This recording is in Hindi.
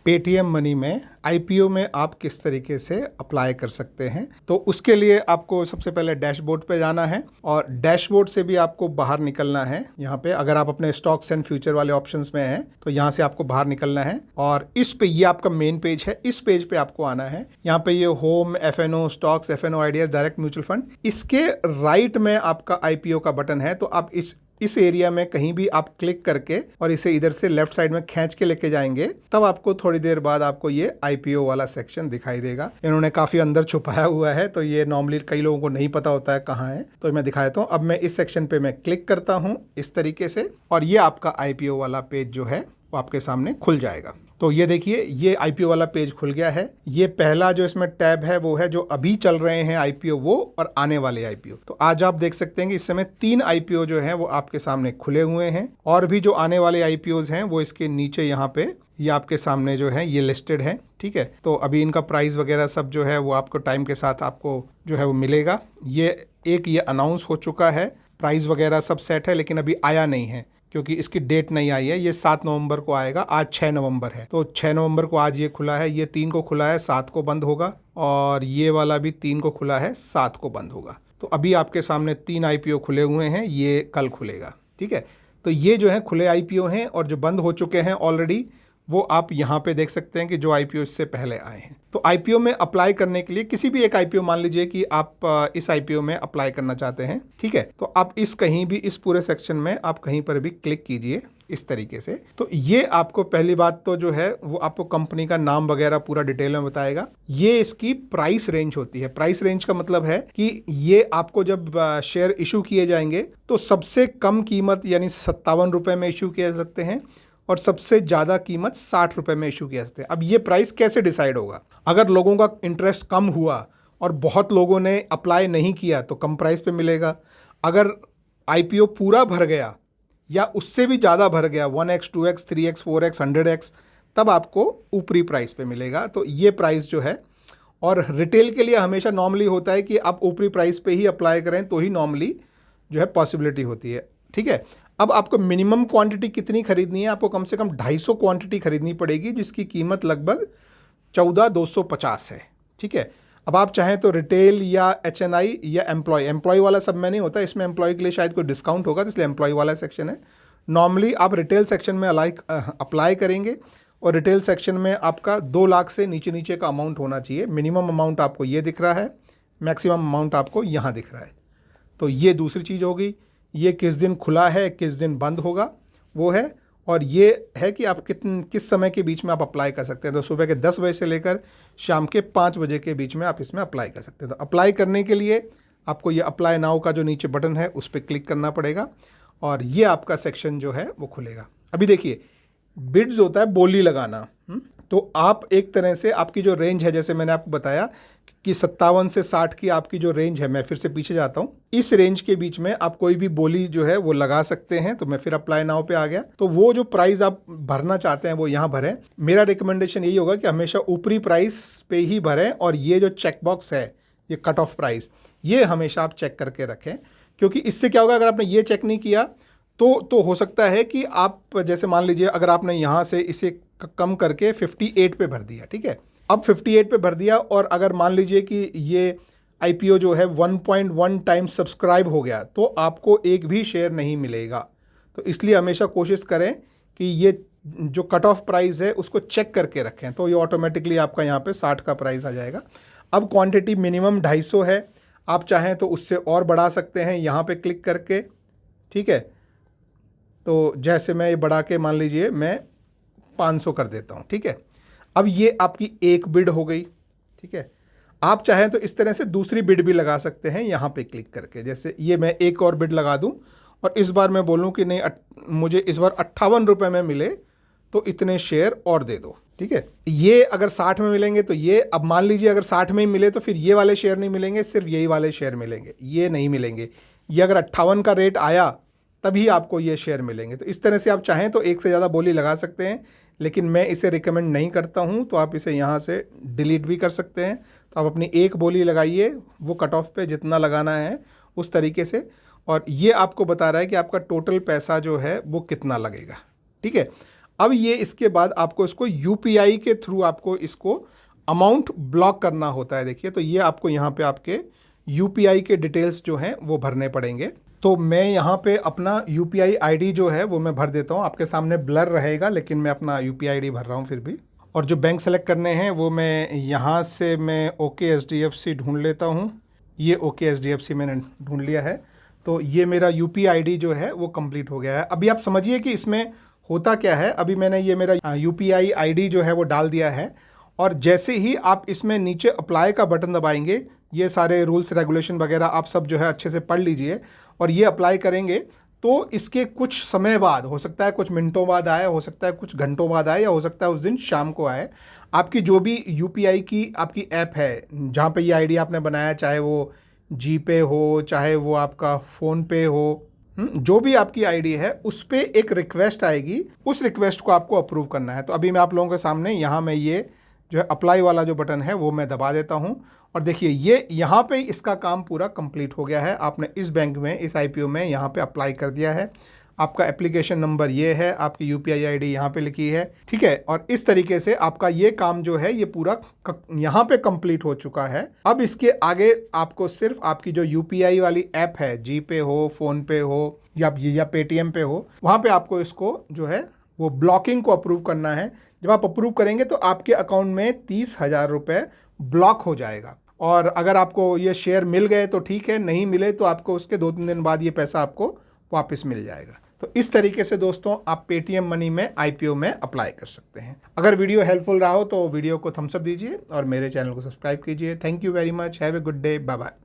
पेटीएम मनी में आईपीओ में आप किस तरीके से अप्लाई कर सकते हैं। तो उसके लिए आपको सबसे पहले डैशबोर्ड पे जाना है और डैशबोर्ड से भी आपको बाहर निकलना है। यहाँ पे अगर आप अपने स्टॉक्स एंड फ्यूचर वाले ऑप्शंस में हैं तो यहाँ से आपको बाहर निकलना है और इस पे ये आपका मेन पेज है, इस पेज पे आपको आना है। यहाँ पे ये home, FNO stocks, FNO ideas, direct mutual fund, इसके राइट में आपका आईपीओ का बटन है। तो आप इस एरिया में कहीं भी आप क्लिक करके और इसे इधर से लेफ्ट साइड में खींच के लेके जाएंगे, तब आपको थोड़ी देर बाद आपको ये आईपीओ वाला सेक्शन दिखाई देगा। इन्होंने काफी अंदर छुपाया हुआ है तो ये नॉर्मली कई लोगों को नहीं पता होता है कहाँ है, तो मैं दिखा देता हूँ। अब मैं इस सेक्शन पे मैं क्लिक करता हूँ इस तरीके से और ये आपका आईपीओ वाला पेज जो है वो आपके सामने खुल जाएगा। तो ये देखिए, ये आईपीओ वाला पेज खुल गया है। ये पहला जो इसमें टैब है वो है जो अभी चल रहे हैं आईपीओ वो और आने वाले आईपीओ। तो आज आप देख सकते हैं कि इस समय 3 आईपीओ जो हैं वो आपके सामने खुले हुए हैं और भी जो आने वाले आईपीओज हैं वो इसके नीचे यहाँ पे ये आपके सामने जो है ये लिस्टेड है। ठीक है, तो अभी इनका प्राइस वगैरह सब जो है वो आपको टाइम के साथ आपको जो है वो मिलेगा। ये अनाउंस हो चुका है, प्राइस वगैरह सब सेट है, लेकिन अभी आया नहीं है क्योंकि इसकी डेट नहीं आई है। ये 7 नवंबर को आएगा, आज 6 नवंबर है, तो 6 नवंबर को आज ये खुला है। ये 3 को खुला है, 7 को बंद होगा और ये वाला भी 3 को खुला है, 7 को बंद होगा। तो अभी आपके सामने 3 आईपीओ खुले हुए हैं, ये कल खुलेगा। ठीक है, तो ये जो है खुले आईपीओ हैं और जो बंद हो चुके हैं ऑलरेडी वो आप यहाँ पे देख सकते हैं कि जो आईपीओ इससे पहले आए हैं। तो आईपीओ में अप्लाई करने के लिए किसी भी एक आईपीओ, मान लीजिए कि आप इस आईपीओ में अप्लाई करना चाहते हैं, ठीक है, तो आप कहीं भी इस पूरे सेक्शन में आप कहीं पर भी क्लिक कीजिए इस तरीके से। तो ये आपको पहली बात तो जो है वो आपको कंपनी का नाम वगैरह पूरा डिटेल में बताएगा। ये इसकी प्राइस रेंज होती है। प्राइस रेंज का मतलब है कि ये आपको जब शेयर इशू किए जाएंगे तो सबसे कम कीमत यानी 57 रुपए में इशू किए जा सकते हैं और सबसे ज़्यादा कीमत 60 रुपए में इशू किया जाता है। अब ये प्राइस कैसे डिसाइड होगा? अगर लोगों का इंटरेस्ट कम हुआ और बहुत लोगों ने अप्लाई नहीं किया तो कम प्राइस पे मिलेगा। अगर आईपीओ पूरा भर गया या उससे भी ज़्यादा भर गया, 1x, 2x, 3x, 4x, 100x, तब आपको ऊपरी प्राइस पे मिलेगा। तो ये प्राइस जो है, और रिटेल के लिए हमेशा नॉर्मली होता है कि आप ऊपरी प्राइस पे ही अप्लाई करें तो ही नॉर्मली जो है पॉसिबिलिटी होती है। ठीक है, अब आपको मिनिमम क्वांटिटी कितनी खरीदनी है? आपको कम से कम 250 क्वांटिटी खरीदनी पड़ेगी जिसकी कीमत लगभग 14,250 है। ठीक है, अब आप चाहें तो रिटेल या एचएनआई या एम्प्लॉय वाला सब में नहीं होता, इसमें एम्प्लॉय के लिए शायद कोई डिस्काउंट होगा, तो इसलिए एम्प्लॉय वाला सेक्शन है। नॉर्मली आप रिटेल सेक्शन में अप्लाई करेंगे और रिटेल सेक्शन में आपका 2 लाख से नीचे का अमाउंट होना चाहिए। मिनिमम अमाउंट आपको ये दिख रहा है, मैक्सिमम अमाउंट आपको यहाँ दिख रहा है। तो ये दूसरी चीज़ होगी। ये किस दिन खुला है, किस दिन बंद होगा वो है, और ये है कि आप किस समय के बीच में आप अप्लाई कर सकते हैं। तो सुबह के 10 बजे से लेकर शाम के 5 बजे के बीच में आप इसमें अप्लाई कर सकते हैं। तो अप्लाई करने के लिए आपको ये अप्लाई नाउ का जो नीचे बटन है उस पर क्लिक करना पड़ेगा और ये आपका सेक्शन जो है वो खुलेगा। अभी देखिए, बिड्स होता है बोली लगाना। तो आप एक तरह से आपकी जो रेंज है, जैसे मैंने आपको बताया कि 57 से 60 की आपकी जो रेंज है, मैं फिर से पीछे जाता हूँ, इस रेंज के बीच में आप कोई भी बोली जो है वो लगा सकते हैं। तो मैं फिर अप्लाई नाउ पे आ गया। तो वो जो प्राइस आप भरना चाहते हैं वो यहाँ भरें। मेरा रिकमेंडेशन यही होगा कि हमेशा ऊपरी प्राइस पे ही भरें और ये जो चेक बॉक्स है, ये कट ऑफ प्राइस, ये हमेशा आप चेक करके रखें, क्योंकि इससे क्या होगा, अगर आपने ये चेक नहीं किया तो हो सकता है कि आप, जैसे मान लीजिए अगर आपने यहाँ से इसे कम करके 58 पे भर दिया, ठीक है, अब 58 पे भर दिया और अगर मान लीजिए कि ये आईपीओ जो है 1.1 टाइम्स सब्सक्राइब हो गया तो आपको एक भी शेयर नहीं मिलेगा। तो इसलिए हमेशा कोशिश करें कि ये जो कट ऑफ प्राइस है उसको चेक करके रखें, तो ये ऑटोमेटिकली आपका यहाँ पे 60 का प्राइस आ जाएगा। अब क्वांटिटी मिनिमम 250 है, आप चाहें तो उससे और बढ़ा सकते हैं यहाँ पे क्लिक करके। ठीक है, तो जैसे मैं ये बढ़ा के मान लीजिए मैं 500 कर देता हूँ। ठीक है, अब ये आपकी एक बिड हो गई। ठीक है, आप चाहें तो इस तरह से दूसरी बिड भी लगा सकते हैं यहाँ पे क्लिक करके। जैसे ये मैं एक और बिड लगा दूँ और इस बार मैं बोलूँ कि नहीं, मुझे इस बार 58 रुपये में मिले तो इतने शेयर और दे दो। ठीक है, ये अगर 60 में मिलेंगे तो ये, अब मान लीजिए अगर 60 में ही मिले तो फिर ये वाले शेयर नहीं मिलेंगे, सिर्फ यही वाले शेयर मिलेंगे, ये नहीं मिलेंगे। ये अगर 58 का रेट आया तभी आपको ये शेयर मिलेंगे। तो इस तरह से आप चाहें तो एक से ज़्यादा बोली लगा सकते हैं, लेकिन मैं इसे रिकमेंड नहीं करता हूं, तो आप इसे यहाँ से डिलीट भी कर सकते हैं। तो आप अपनी एक बोली लगाइए, वो कट ऑफ पे जितना लगाना है उस तरीके से, और ये आपको बता रहा है कि आपका टोटल पैसा जो है वो कितना लगेगा। ठीक है, अब ये इसके बाद आपको इसको यूपीआई के थ्रू आपको इसको अमाउंट ब्लॉक करना होता है। देखिए, तो ये आपको यहाँ पे आपके यूपीआई के डिटेल्स जो हैं वो भरने पड़ेंगे। तो मैं यहाँ पे अपना यूपीआई आईडी जो है वो मैं भर देता हूँ। आपके सामने ब्लर रहेगा, लेकिन मैं अपना यूपीआई आईडी भर रहा हूँ फिर भी। और जो बैंक सेलेक्ट करने हैं वो मैं यहाँ से मैं ओके एचडीएफसी ढूंढ लेता हूँ। ये ओके एचडीएफसी मैंने ढूंढ लिया है। तो ये मेरा यूपीआई आईडी जो है वो कंप्लीट हो गया है। अभी आप समझिए कि इसमें होता क्या है। अभी मैंने ये मेरा यूपीआई आईडी जो है वो डाल दिया है, और जैसे ही आप इसमें नीचे अप्लाई का बटन दबाएंगे, ये सारे रूल्स रेगुलेशन वगैरह आप सब जो है अच्छे से पढ़ लीजिए, और ये अप्लाई करेंगे तो इसके कुछ समय बाद, हो सकता है कुछ मिनटों बाद आए, हो सकता है कुछ घंटों बाद आए, या हो सकता है उस दिन शाम को आए, आपकी जो भी यूपीआई की आपकी ऐप है जहाँ पे ये आईडी आपने बनाया, चाहे वो जी पे हो, चाहे वो आपका फ़ोन पे हो, जो भी आपकी आईडी है उस पर एक रिक्वेस्ट आएगी, उस रिक्वेस्ट को आपको अप्रूव करना है। तो अभी मैं आप लोगों के सामने यहाँ मैं ये जो है अप्लाई वाला जो बटन है वो मैं दबा देता हूँ, और देखिए ये यहाँ पे इसका काम पूरा कंप्लीट हो गया है। आपने इस बैंक में, इस आईपीओ में यहाँ पे अप्लाई कर दिया है। आपका एप्लीकेशन नंबर ये है, आपकी यूपीआई आईडी यहाँ पे लिखी है, ठीक है। और इस तरीके से आपका ये काम जो है ये पूरा यहाँ पे कंप्लीट हो चुका है। अब इसके आगे आपको सिर्फ आपकी जो यूपीआई वाली ऐप है, जी पे हो, फ़ोन पे हो, या पेटीएम पे हो, वहाँ पे आपको इसको जो है वो ब्लॉकिंग को अप्रूव करना है। जब आप अप्रूव करेंगे तो आपके अकाउंट में 30,000 रुपये ब्लॉक हो जाएगा। और अगर आपको ये शेयर मिल गए तो ठीक है, नहीं मिले तो आपको उसके 2-3 दिन बाद ये पैसा आपको वापस मिल जाएगा। तो इस तरीके से दोस्तों आप पेटीएम मनी में आईपीओ में अप्लाई कर सकते हैं। अगर वीडियो हेल्पफुल रहा हो तो वीडियो को थम्स अप दीजिए और मेरे चैनल को सब्सक्राइब कीजिए। Thank you very much. Have a good day. Bye bye.